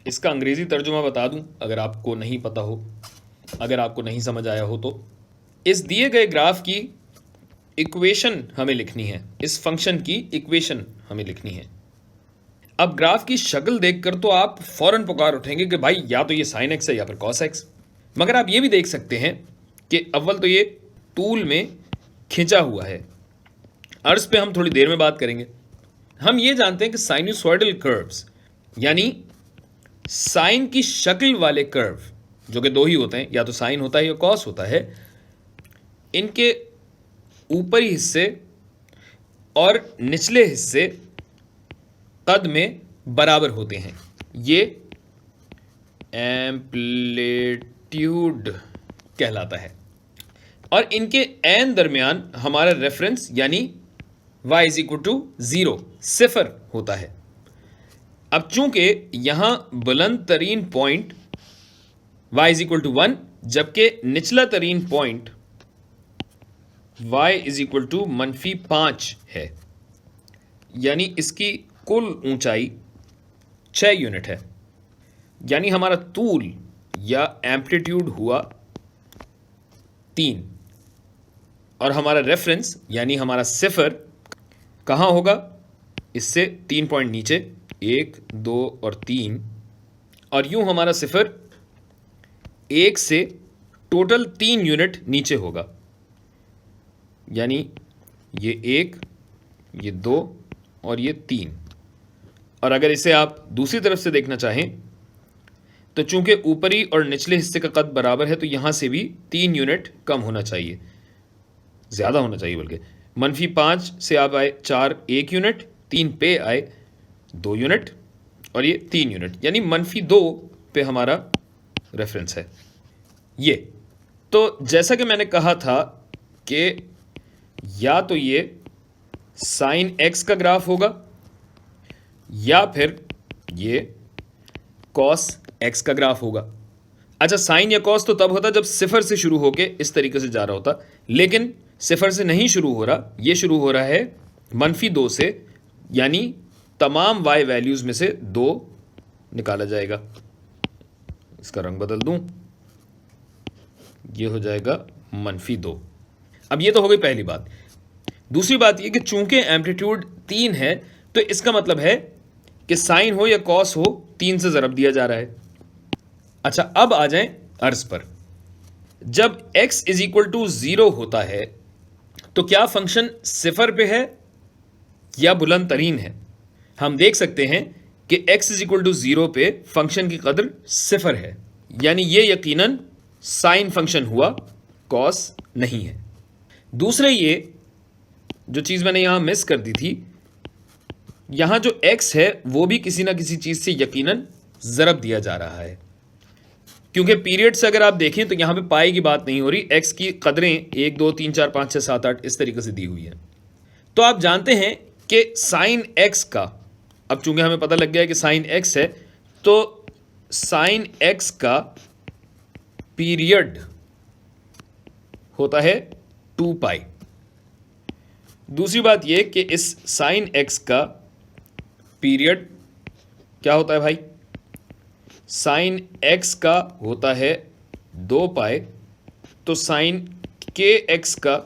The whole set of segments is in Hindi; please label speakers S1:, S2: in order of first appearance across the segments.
S1: इसका अंग्रेज़ी तर्जुमा बता दूं अगर आपको नहीं पता हो, अगर आपको नहीं समझ आया हो तो। इस दिए गए ग्राफ की इक्वेशन हमें लिखनी है, इस फंक्शन की इक्वेशन हमें लिखनी है। अब ग्राफ की शक्ल देखकर तो आप फौरन पुकार उठेंगे कि भाई या तो ये साइन एक्स है या फिर कॉस एक्स। मगर आप ये भी देख सकते हैं कि अव्वल तो ये टूल में खिंचा हुआ है। अर्ज पे हम थोड़ी देर में बात करेंगे। हम ये जानते हैं कि साइनसॉइडल कर्व्स यानी साइन की शक्ल वाले कर्व, जो कि दो ही होते हैं, या तो साइन होता है या कॉस होता है, इनके ऊपरी हिस्से और निचले हिस्से कद में बराबर होते हैं। ये एम्पलीट्यूड कहलाता है। और इनके एन दरमियान हमारा रेफरेंस यानी y इज इक्वल टू 0 सिफर होता है। अब चूंकि यहां बुलंद तरीन point y is equal to 1 जबकि निचला तरीन point y is equal to -5 है, यानी इसकी कुल ऊंचाई 6 यूनिट है। यानी हमारा तूल या एम्पलीट्यूड हुआ 3 और हमारा रेफरेंस यानी हमारा सिफर कहाँ होगा? इससे 3 पॉइंट नीचे, 1, 2 और 3, और यूं हमारा सिफर 1 से टोटल 3 यूनिट नीचे होगा। यानी ये 1, ये 2 और ये 3। और अगर इसे आप दूसरी तरफ से देखना चाहें तो चूंकि ऊपरी और निचले हिस्से का कद बराबर है तो यहां से भी 3 यूनिट कम होना चाहिए, ज़्यादा होना चाहिए बल्कि। -5 से आप आए 4 1 यूनिट, 3 पे आए 2 यूनिट और ये 3 यूनिट, यानी -2 पे हमारा रेफरेंस है ये। तो जैसा कि मैंने कहा था कि या तो ये साइन एक्स का ग्राफ होगा या फिर ये कॉस एक्स का ग्राफ होगा। अच्छा, साइन या कॉस तो तब होता जब सिफर से शुरू होके इस तरीके से जा रहा होता, लेकिन सिफर से नहीं शुरू हो रहा, ये शुरू हो रहा है -2 से, यानी तमाम y वैल्यूज़ में से 2 निकाला जाएगा। इसका रंग बदल दूं, ये हो जाएगा -2। अब ये तो हो गई पहली बात। दूसरी बात ये कि चूंकि एम्पलीट्यूड 3 है तो इसका मतलब है कि साइन हो या कॉस हो 3 से ज़रब दिया जा रहा है। अच्छा, अब आ जाएं अर्ज पर। जब x इज इक्वल टू 0 होता है तो क्या फंक्शन सिफर पे है या बुलंद तरीन है? हम देख सकते हैं कि x इज इक्वल टू 0 पे फंक्शन की कदर सिफर है, यानी ये यकीनन साइन फंक्शन हुआ, कॉस नहीं है। दूसरे, ये जो चीज़ मैंने यहां मिस कर दी थी, यहां जो x है वो भी किसी ना किसी चीज़ से यकीनन ज़रब दिया जा रहा है, क्योंकि पीरियड से अगर आप देखें तो यहां पे पाई की बात नहीं हो रही, x की कदरें 1 2 3 4 5 6 7 8 इस तरीके से दी हुई है। तो आप जानते हैं कि साइन x का, अब चूंकि हमें पता लग गया है कि साइन x है, तो साइन x का पीरियड होता है 2 पाई। दूसरी बात यह कि इस साइन x का पीरियड क्या होता है भाई? साइन x का होता है 2 पाई, तो साइन के x का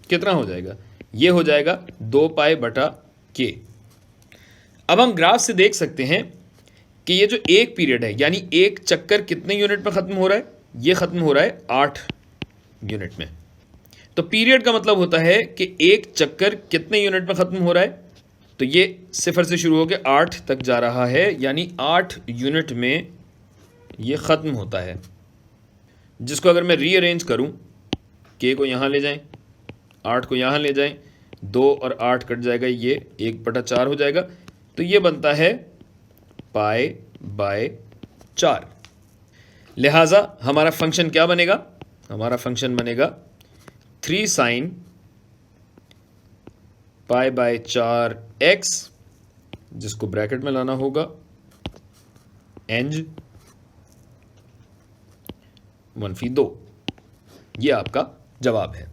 S1: कितना हो जाएगा? ये हो जाएगा 2 पाई बटा k। अब हम ग्राफ से देख सकते हैं कि ये जो एक पीरियड है, यानी एक चक्कर कितने यूनिट में ख़त्म हो रहा है? ये ख़त्म हो रहा है 8 यूनिट में। तो पीरियड का मतलब होता है कि एक चक्कर कितने यूनिट में ख़त्म हो रहा है? तो ये सिफर से शुरू होकर 8 तक जा रहा है, यानी 8 यूनिट में ये ख़त्म होता है। जिसको अगर मैं रीअरेंज करूं, k को यहाँ ले जाएं, 8 को यहाँ ले जाएं, 2 और 8 कट जाएगा, ये 1/4 हो जाएगा। तो ये बनता है π/4। लिहाजा हमारा फंक्शन क्या बनेगा? हमारा फंक्शन बनेगा 3 sin π/4x, जिसको ब्रैकेट में लाना होगा, एंज 1/2। ये आपका जवाब है।